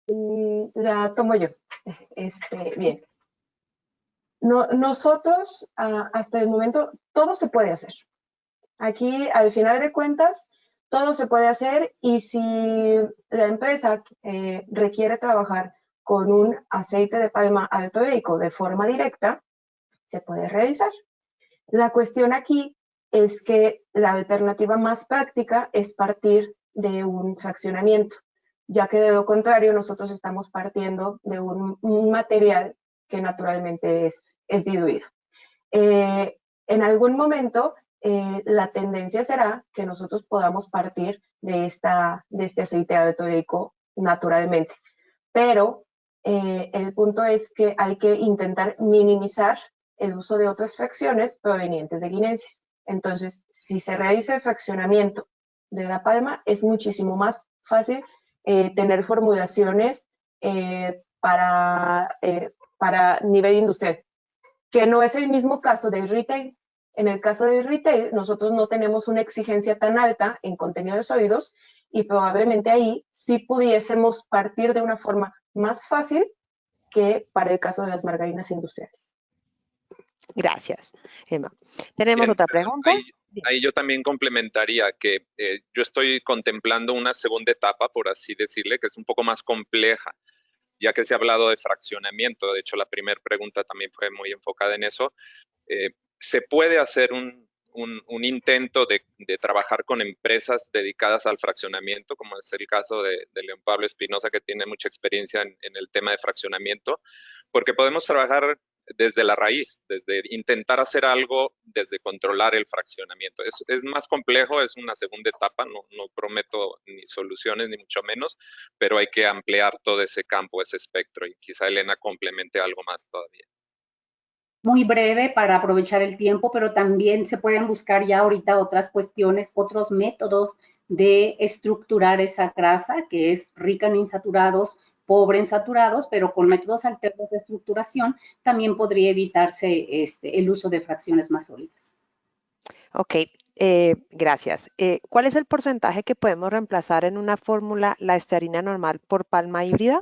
La tomo yo. Bien. Nosotros, hasta el momento, todo se puede hacer. Aquí, al final de cuentas, todo se puede hacer y si la empresa requiere trabajar con un aceite de palma alto-eico de forma directa, se puede realizar. La cuestión aquí es que la alternativa más práctica es partir de un fraccionamiento, ya que de lo contrario nosotros estamos partiendo de un material que naturalmente es diluido. En algún momento la tendencia será que nosotros podamos partir de este aceite alto-eico naturalmente, pero el punto es que hay que intentar minimizar el uso de otras fracciones provenientes de guinensis. Entonces, si se realiza el fraccionamiento de la palma, es muchísimo más fácil tener formulaciones para nivel industrial, que no es el mismo caso del retail. En el caso del retail, nosotros no tenemos una exigencia tan alta en contenidos sólidos y probablemente ahí sí pudiésemos partir de una forma más fácil que para el caso de las margarinas industriales. Gracias, Emma. Tenemos Bien, otra pregunta. ahí yo también complementaría que yo estoy contemplando una segunda etapa, por así decirle, que es un poco más compleja, ya que se ha hablado de fraccionamiento. De hecho, la primera pregunta también fue muy enfocada en eso. Se puede hacer un intento de trabajar con empresas dedicadas al fraccionamiento, como es el caso de León Pablo Espinosa, que tiene mucha experiencia en el tema de fraccionamiento, porque podemos trabajar desde la raíz, desde intentar hacer algo, desde controlar el fraccionamiento. Es más complejo, es una segunda etapa, no prometo ni soluciones, ni mucho menos, pero hay que ampliar todo ese campo, ese espectro, y quizá Elena complemente algo más todavía. Muy breve para aprovechar el tiempo, pero también se pueden buscar ya ahorita otras cuestiones, otros métodos de estructurar esa grasa que es rica en insaturados, pobre en saturados, pero con métodos alternos de estructuración también podría evitarse el uso de fracciones más sólidas. Ok, gracias. ¿Cuál es el porcentaje que podemos reemplazar en una fórmula la estearina normal por palma híbrida?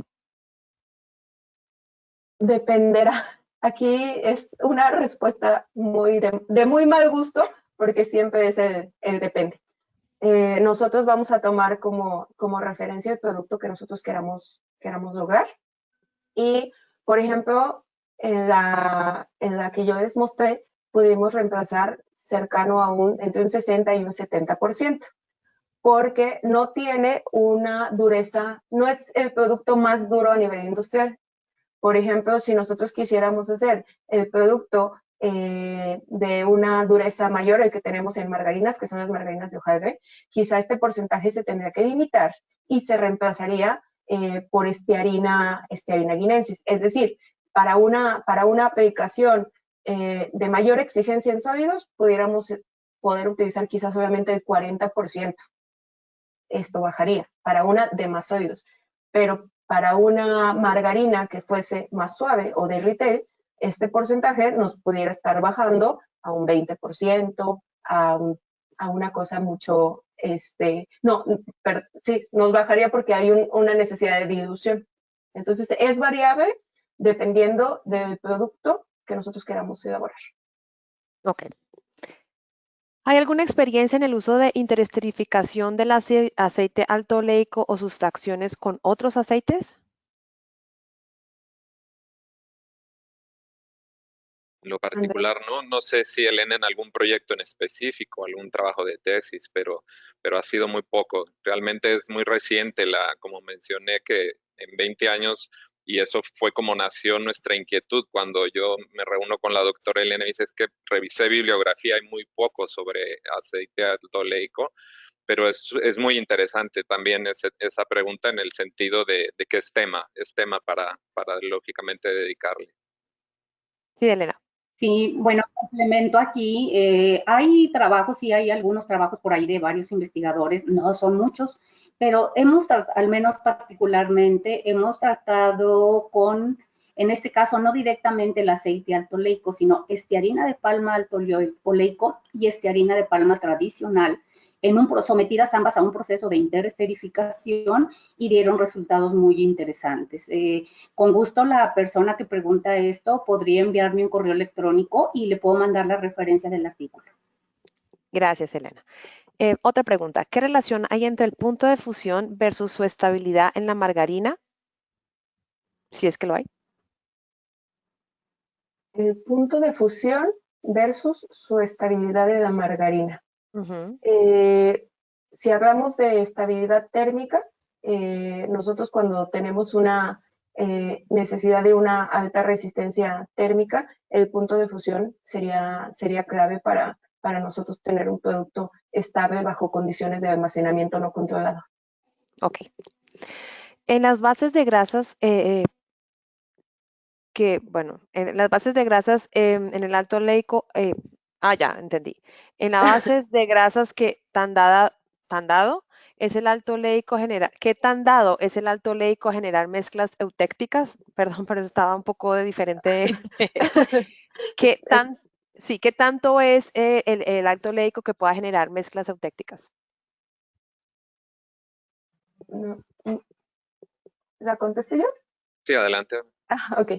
Dependerá. Aquí es una respuesta de muy mal gusto, porque siempre es el depende. Nosotros vamos a tomar como referencia el producto que nosotros queramos lograr. Y, por ejemplo, en la que yo les mostré, pudimos reemplazar cercano a entre un 60 y un 70%, porque no tiene una dureza, no es el producto más duro a nivel industrial. Por ejemplo, si nosotros quisiéramos hacer el producto de una dureza mayor, el que tenemos en margarinas, que son las margarinas de hojaldre, quizá este porcentaje se tendría que limitar y se reemplazaría por estearina guinensis. Es decir, para una aplicación de mayor exigencia en sólidos, pudiéramos poder utilizar quizás solamente el 40%. Esto bajaría para una de más sólidos. Pero para una margarina que fuese más suave o de retail, este porcentaje nos pudiera estar bajando a un 20%, a una cosa mucho, sí, nos bajaría porque hay una necesidad de dilución. Entonces, es variable dependiendo del producto que nosotros queramos elaborar. Ok. ¿Hay alguna experiencia en el uso de interesterificación del aceite alto oleico o sus fracciones con otros aceites? En lo Andrés. particular, no sé si Elena en algún proyecto en específico, algún trabajo de tesis, pero ha sido muy poco. Realmente es muy reciente, como mencioné, que en 20 años, y eso fue como nació nuestra inquietud cuando yo me reúno con la doctora Elena y dice, es que revisé bibliografía, hay muy poco sobre aceite alto oleico, pero es muy interesante también esa pregunta en el sentido de que es tema para lógicamente dedicarle. Sí, Elena. Sí, bueno, complemento aquí. Hay trabajos, sí hay algunos trabajos por ahí de varios investigadores, no son muchos, pero al menos particularmente, hemos tratado con, en este caso, no directamente el aceite alto oleico, sino estearina de palma alto oleico y estearina de palma tradicional, sometidas ambas a un proceso de interesterificación y dieron resultados muy interesantes. Con gusto, la persona que pregunta esto podría enviarme un correo electrónico y le puedo mandar la referencia del artículo. Gracias, Elena. Otra pregunta. ¿Qué relación hay entre el punto de fusión versus su estabilidad en la margarina? Si es que lo hay. El punto de fusión versus su estabilidad de la margarina. Ujú. Si hablamos de estabilidad térmica, nosotros cuando tenemos una necesidad de una alta resistencia térmica, el punto de fusión sería clave para nosotros tener un producto estable bajo condiciones de almacenamiento no controlado. Ok. En las bases de grasas, en las bases de grasas en el alto oleico, ya, entendí. En las bases de grasas que tan dado es el alto oleico generar, ¿qué tan dado es el alto oleico generar mezclas eutécticas? Perdón, pero eso estaba un poco de diferente. ¿Qué tan, sí, qué tanto es el alto oleico que pueda generar mezclas eutécticas? ¿La contesté yo? Sí, adelante. Ok.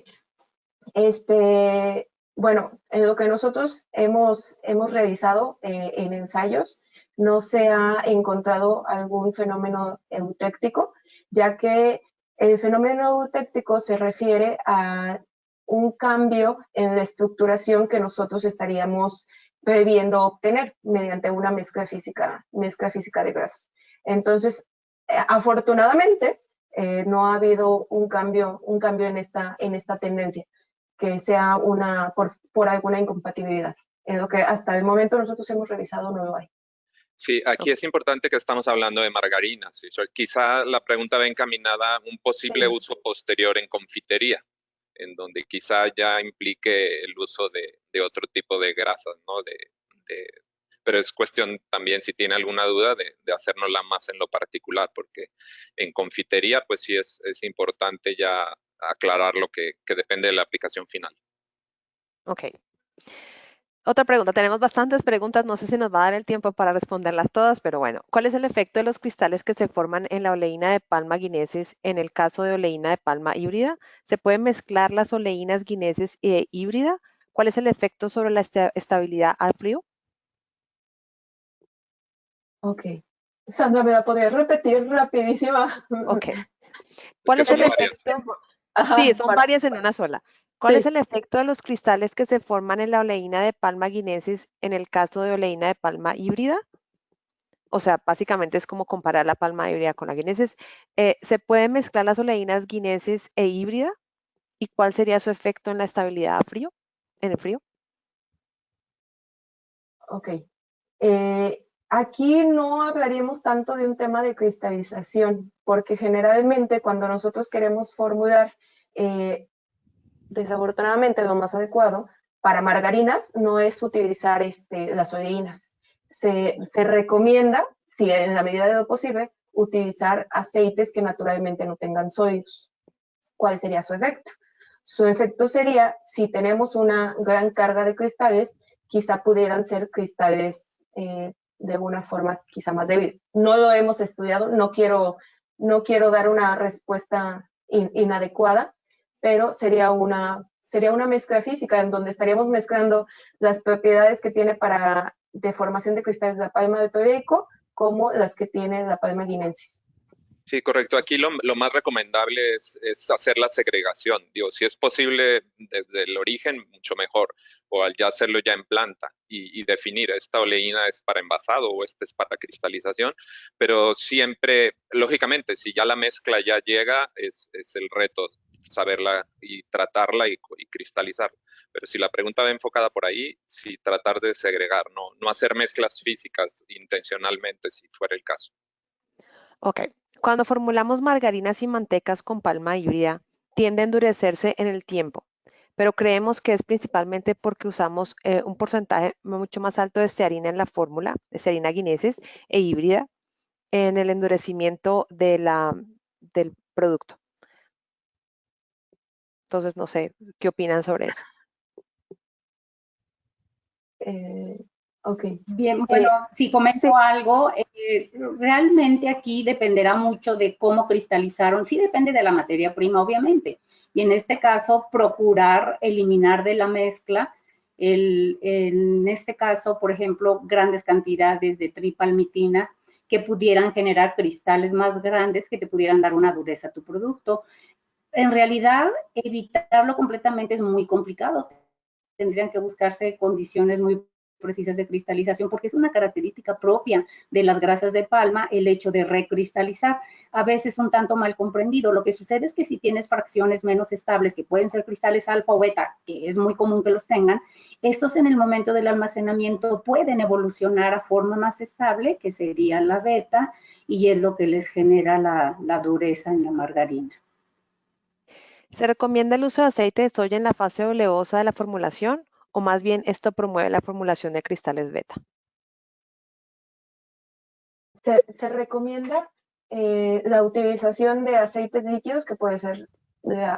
Bueno, en lo que nosotros hemos revisado en ensayos, no se ha encontrado algún fenómeno eutéctico, ya que el fenómeno eutéctico se refiere a un cambio en la estructuración que nosotros estaríamos previendo obtener mediante una mezcla física de gases. Entonces, afortunadamente, no ha habido un cambio en esta tendencia, que sea por alguna incompatibilidad. En lo que hasta el momento nosotros hemos revisado no lo hay. Sí, aquí es importante que estamos hablando de margarinas. ¿Sí? Quizá la pregunta va encaminada a un posible Sí. uso posterior en confitería, en donde quizá ya implique el uso de otro tipo de grasas, ¿no? Pero es cuestión también, si tiene alguna duda, de hacérnosla más en lo particular, porque en confitería, pues sí es importante ya aclarar lo que depende de la aplicación final. Ok. Otra pregunta. Tenemos bastantes preguntas. No sé si nos va a dar el tiempo para responderlas todas, pero bueno. ¿Cuál es el efecto de los cristales que se forman en la oleína de palma guineses en el caso de oleína de palma híbrida? ¿Se pueden mezclar las oleínas guineses e híbrida? ¿Cuál es el efecto sobre la estabilidad al frío? Ok. Sandra, ¿me va a poder repetir rapidísima? Ok. Es ¿Cuál que es son el varias. efecto? Sí, Ajá, son varias en una sola. ¿Cuál es sí. el efecto de los cristales que se forman en la oleína de palma guineses en el caso de oleína de palma híbrida? O sea, básicamente es como comparar la palma híbrida con la guineses. ¿Se pueden mezclar las oleínas guineses e híbrida? ¿Y cuál sería su efecto en la estabilidad a frío? ¿En el frío? Ok. Aquí no hablaríamos tanto de un tema de cristalización, porque generalmente cuando nosotros queremos formular, desafortunadamente lo más adecuado para margarinas no es utilizar las oleínas. Se recomienda, si en la medida de lo posible, utilizar aceites que naturalmente no tengan sólidos. ¿Cuál sería su efecto? Su efecto sería, si tenemos una gran carga de cristales, quizá pudieran ser cristales de una forma quizá más débil. No lo hemos estudiado, no quiero dar una respuesta inadecuada, pero sería una mezcla física en donde estaríamos mezclando las propiedades que tiene para de formación de cristales de la palma de Alto Aleico como las que tiene la palma guinensis. Sí, correcto. Aquí lo más recomendable es hacer la segregación. Digo, si es posible desde el origen, mucho mejor. O al ya hacerlo ya en planta y definir, esta oleína es para envasado o este es para cristalización. Pero siempre, lógicamente, si ya la mezcla ya llega, es el reto saberla y tratarla y cristalizar. Pero si la pregunta va enfocada por ahí, sí tratar de segregar, no hacer mezclas físicas intencionalmente, si fuera el caso. Ok. Cuando formulamos margarinas y mantecas con palma híbrida, tiende a endurecerse en el tiempo, pero creemos que es principalmente porque usamos un porcentaje mucho más alto de stearina en la fórmula, de stearina guinesis e híbrida, en el endurecimiento del producto. Entonces, no sé, ¿qué opinan sobre eso? Ok. Bien, bueno, si comento sí. algo, realmente aquí dependerá mucho de cómo cristalizaron, sí depende de la materia prima, obviamente, y en este caso procurar eliminar de la mezcla, en este caso, por ejemplo, grandes cantidades de tripalmitina que pudieran generar cristales más grandes que te pudieran dar una dureza a tu producto. En realidad, evitarlo completamente es muy complicado. Tendrían que buscarse condiciones muy precisas de cristalización, porque es una característica propia de las grasas de palma el hecho de recristalizar. A veces un tanto mal comprendido. Lo que sucede es que si tienes fracciones menos estables, que pueden ser cristales alfa o beta, que es muy común que los tengan, estos en el momento del almacenamiento pueden evolucionar a forma más estable, que sería la beta, y es lo que les genera la dureza en la margarina. ¿Se recomienda el uso de aceite de soya en la fase oleosa de la formulación o más bien esto promueve la formulación de cristales beta? Se recomienda la utilización de aceites líquidos, que puede ser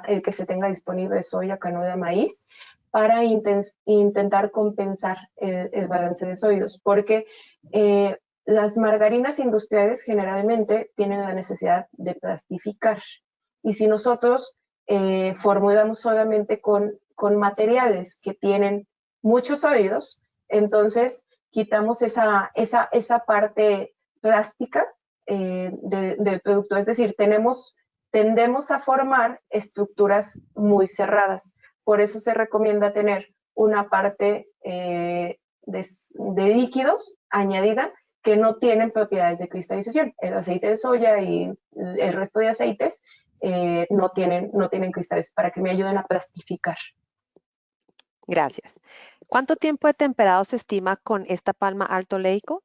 el que se tenga disponible de soya, canola, maíz, para intentar compensar el balance de sólidos, porque las margarinas industriales generalmente tienen la necesidad de plastificar. Y si nosotros formulamos solamente con materiales que tienen muchos sólidos, entonces quitamos esa parte plástica del producto. Es decir, tendemos a formar estructuras muy cerradas. Por eso se recomienda tener una parte de líquidos añadida que no tienen propiedades de cristalización. El aceite de soya y el resto de aceites no tienen cristales para que me ayuden a plastificar. Gracias. ¿Cuánto tiempo de temperado se estima con esta palma alto oleico?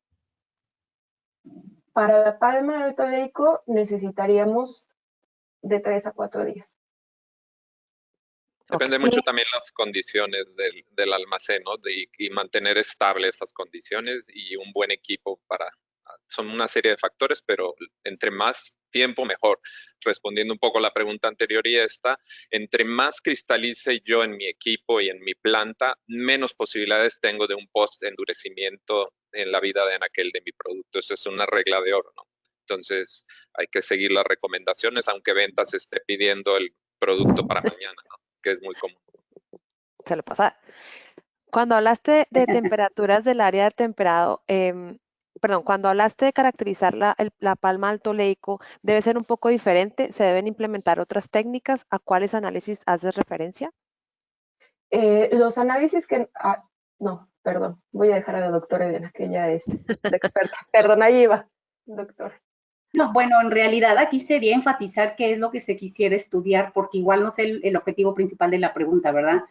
Para la palma alto oleico necesitaríamos de 3 a 4 días. Depende Okay. mucho también las condiciones del almacén, ¿no? Y mantener estable esas condiciones y un buen equipo son una serie de factores, pero entre más tiempo mejor. Respondiendo un poco a la pregunta anterior y esta, entre más cristalice yo en mi equipo y en mi planta, menos posibilidades tengo de un post-endurecimiento en la vida de anaquel de mi producto. Eso es una regla de oro, ¿no? Entonces hay que seguir las recomendaciones, aunque ventas esté pidiendo el producto para mañana, ¿no? Que es muy común. Se lo pasa. Cuando hablaste de temperaturas del área de temperado, cuando hablaste de caracterizar la palma alto oleico, ¿debe ser un poco diferente? ¿Se deben implementar otras técnicas? ¿A cuáles análisis haces referencia? Los análisis que... no, perdón, voy a dejar a la doctora Elena, que ella es la experta. Perdón, ahí iba, doctor. No, bueno, en realidad aquí sería enfatizar qué es lo que se quisiera estudiar, porque igual no es el objetivo principal de la pregunta, ¿verdad?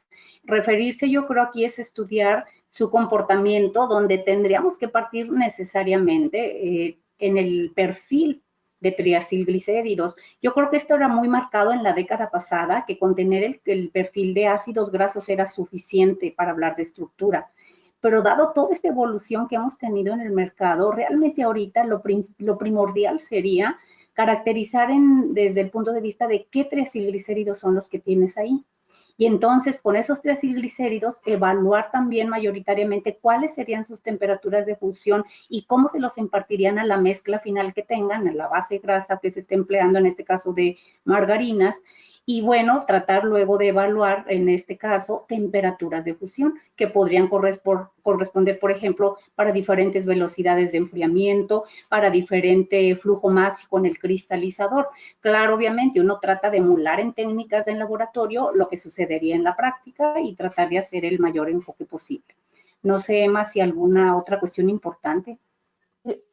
Referirse yo creo aquí es estudiar su comportamiento, donde tendríamos que partir necesariamente en el perfil de triacilglicéridos. Yo creo que esto era muy marcado en la década pasada, que con tener el perfil de ácidos grasos era suficiente para hablar de estructura. Pero dado toda esta evolución que hemos tenido en el mercado, realmente ahorita lo primordial sería caracterizar desde el punto de vista de qué triacilglicéridos son los que tienes ahí. Y entonces, con esos triacilglicéridos, evaluar también mayoritariamente cuáles serían sus temperaturas de fusión y cómo se los impartirían a la mezcla final que tengan, a la base grasa que se esté empleando, en este caso de margarinas, y bueno, tratar luego de evaluar, en este caso, temperaturas de fusión que podrían corresponder, por ejemplo, para diferentes velocidades de enfriamiento, para diferente flujo másico en el cristalizador. Claro, obviamente, uno trata de emular en técnicas del laboratorio lo que sucedería en la práctica y tratar de hacer el mayor enfoque posible. No sé, Emma, si alguna otra cuestión importante.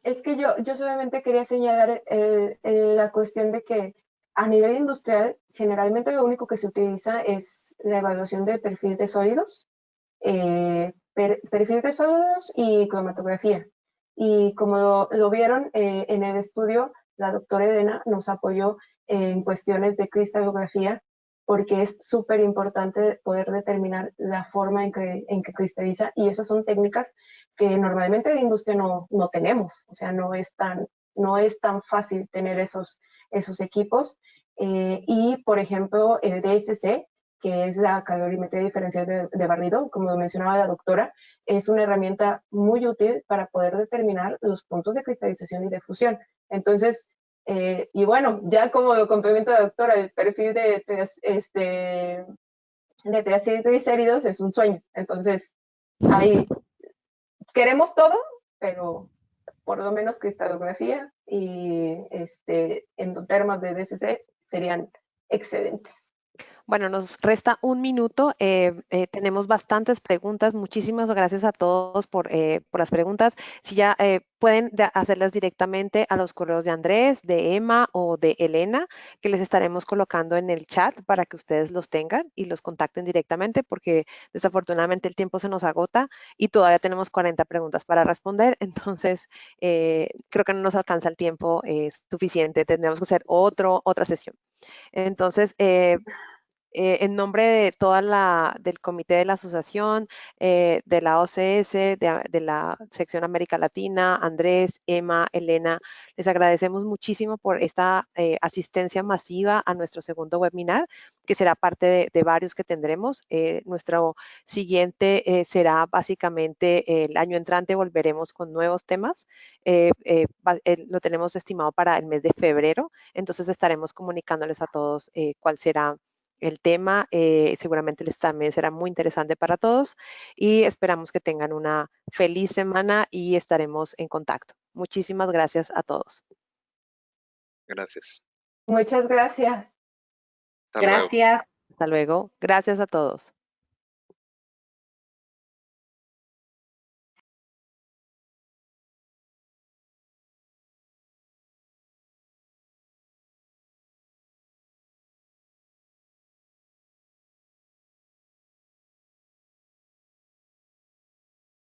Es que yo solamente quería señalar la cuestión de que a nivel industrial, generalmente lo único que se utiliza es la evaluación de perfil de sólidos, perfil de sólidos y cromatografía. Y como lo vieron en el estudio, la doctora Elena nos apoyó en cuestiones de cristalografía, porque es súper importante poder determinar la forma en que cristaliza, y esas son técnicas que normalmente en la industria no tenemos, o sea, no es tan fácil tener esos equipos. Y, por ejemplo, el DSC, que es la calorimetría diferencial de barrido, como mencionaba la doctora, es una herramienta muy útil para poder determinar los puntos de cristalización y de fusión. Entonces, y bueno, ya como lo complementa la doctora, el perfil de triglicéridos es un sueño. Entonces, ahí queremos todo, pero por lo menos cristalografía y endotermas de DSC serían excelentes. Bueno, nos resta un minuto. Tenemos bastantes preguntas. Muchísimas gracias a todos por las preguntas. Si ya pueden hacerlas directamente a los correos de Andrés, de Emma o de Elena, que les estaremos colocando en el chat para que ustedes los tengan y los contacten directamente, porque desafortunadamente el tiempo se nos agota y todavía tenemos 40 preguntas para responder. Entonces, creo que no nos alcanza el tiempo suficiente. Tendremos que hacer otra sesión. Entonces, en nombre de del comité de la asociación, de la OCS, de la sección América Latina, Andrés, Emma, Elena, les agradecemos muchísimo por esta asistencia masiva a nuestro segundo webinar, que será parte de varios que tendremos. Nuestro siguiente será básicamente el año entrante, volveremos con nuevos temas. Lo tenemos estimado para el mes de febrero, entonces estaremos comunicándoles a todos cuál será el tema. Seguramente también será muy interesante para todos y esperamos que tengan una feliz semana y estaremos en contacto. Muchísimas gracias a todos. Gracias. Muchas gracias. Hasta luego. Gracias. Hasta luego. Gracias a todos.